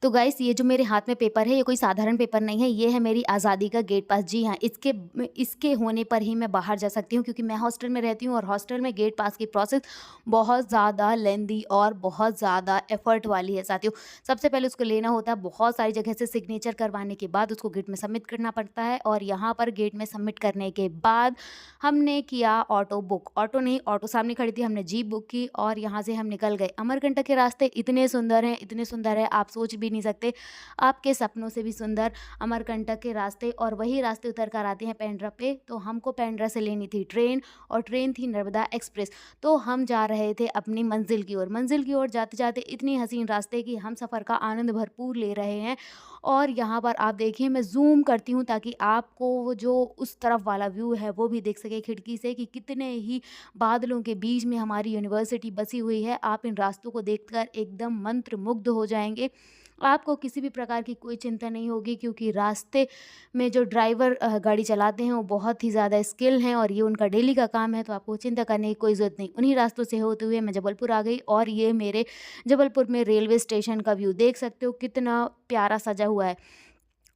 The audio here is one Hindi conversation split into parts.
तो गाइस ये जो मेरे हाथ में पेपर है, ये कोई साधारण पेपर नहीं है, ये है मेरी आज़ादी का गेट पास। जी हाँ, इसके होने पर ही मैं बाहर जा सकती हूँ, क्योंकि मैं हॉस्टल में रहती हूँ और हॉस्टल में गेट पास की प्रोसेस बहुत ज़्यादा लेंदी और बहुत ज़्यादा एफर्ट वाली है साथियों। सबसे पहले उसको लेना होता है, बहुत सारी जगह से सिग्नेचर करवाने के बाद उसको गेट में सबमिट करना पड़ता है, और यहाँ पर गेट में सबमिट करने के बाद हमने किया ऑटो बुक। ऑटो नहीं, ऑटो सामने खड़ी थी, हमने जीप बुक की और यहाँ से हम निकल गए। अमरकंटक के रास्ते इतने सुंदर हैं, इतने सुंदर हैं, आप सोच भी नहीं सकते। आपके सपनों से भी सुंदर अमरकंटक के रास्ते, और वही रास्ते उतर कर आते हैं पेंड्रा पे। तो हमको पेंड्रा से लेनी थी ट्रेन, और ट्रेन थी नर्मदा एक्सप्रेस। तो हम जा रहे थे अपनी मंजिल की ओर। मंजिल की ओर जाते-जाते इतनी हसीन रास्ते कि हम सफ़र का आनंद भरपूर ले रहे हैं। और यहाँ पर आप देखिए, मैं ज़ूम करती हूँ ताकि आपको वो जो उस तरफ वाला व्यू है वो भी दिख सके खिड़की से, कि कितने ही बादलों के बीच में हमारी यूनिवर्सिटी बसी हुई है। आप इन रास्तों को देखकर एकदम मंत्रमुग्ध हो जाएँगे। आपको किसी भी प्रकार की कोई चिंता नहीं होगी, क्योंकि रास्ते में जो ड्राइवर गाड़ी चलाते हैं वो बहुत ही ज़्यादा स्किल हैं, और ये उनका डेली का काम है, तो आपको चिंता करने की कोई ज़रूरत नहीं। उन्हीं रास्तों से होते हुए मैं जबलपुर आ गई, और ये मेरे जबलपुर में रेलवे स्टेशन का व्यू देख सकते हो, कितना प्यारा सजा हुआ है।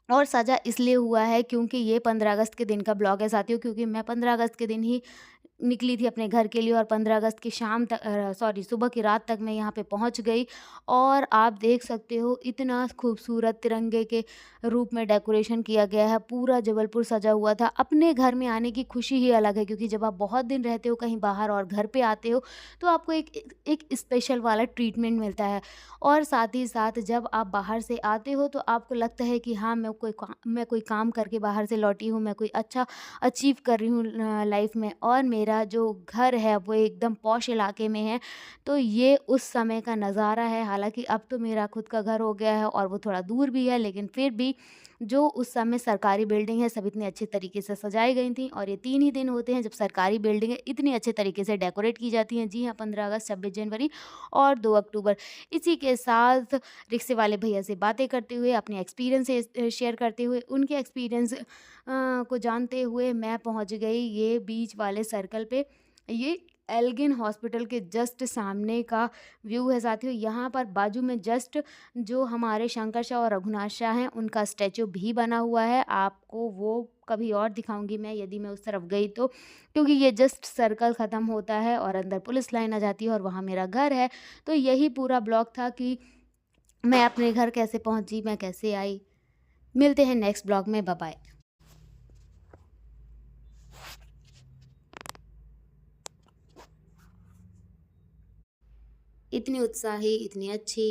और सजा इसलिए हुआ है क्योंकि ये 15 अगस्त के दिन का ब्लॉग है साथियों, क्योंकि मैं 15 अगस्त के दिन ही निकली थी अपने घर के लिए, और 15 अगस्त की सुबह की रात तक मैं यहाँ पे पहुँच गई। और आप देख सकते हो, इतना खूबसूरत तिरंगे के रूप में डेकोरेशन किया गया है, पूरा जबलपुर सजा हुआ था। अपने घर में आने की खुशी ही अलग है, क्योंकि जब आप बहुत दिन रहते हो कहीं बाहर और घर पे आते हो, तो आपको एक स्पेशल वाला ट्रीटमेंट मिलता है। और साथ ही साथ जब आप बाहर से आते हो तो आपको लगता है कि हाँ, मैं कोई काम करके बाहर से लौटी हूँ, मैं कोई अच्छा अचीव कर रही हूँ लाइफ में, और मेरा जो घर है वो एकदम पॉश इलाके में है। तो ये उस समय का नज़ारा है। हालाँकि अब तो मेरा खुद का घर हो गया है और वो थोड़ा दूर भी है, लेकिन फिर भी जो उस समय सरकारी बिल्डिंग है सब इतने अच्छे तरीके से सजाई गई थी, और ये 3 ही दिन होते हैं जब सरकारी बिल्डिंगें इतनी अच्छे तरीके से डेकोरेट की जाती हैं। जी हाँ, 15 अगस्त, 26 जनवरी और 2 अक्टूबर। इसी के साथ रिक्शे वाले भैया से बातें करते हुए, अपने एक्सपीरियंसेस शेयर करते हुए, उनके एक्सपीरियंस को जानते हुए मैं पहुंच गई ये बीच वाले सर्कल पे। ये एल्गिन हॉस्पिटल के जस्ट सामने का व्यू है साथियों। यहाँ पर बाजू में जस्ट जो हमारे शंकर शाह और रघुनाथ शाह हैं, उनका स्टैचू भी बना हुआ है। आपको वो कभी और दिखाऊंगी मैं, यदि मैं उस तरफ गई तो, क्योंकि ये जस्ट सर्कल ख़त्म होता है और अंदर पुलिस लाइन आ जाती है, और वहाँ मेरा घर है। तो यही पूरा ब्लॉग था कि मैं अपने घर कैसे पहुँची, मैं कैसे आई। मिलते हैं नेक्स्ट ब्लॉग में, बाय बाय। इतनी उत्साही, इतनी अच्छी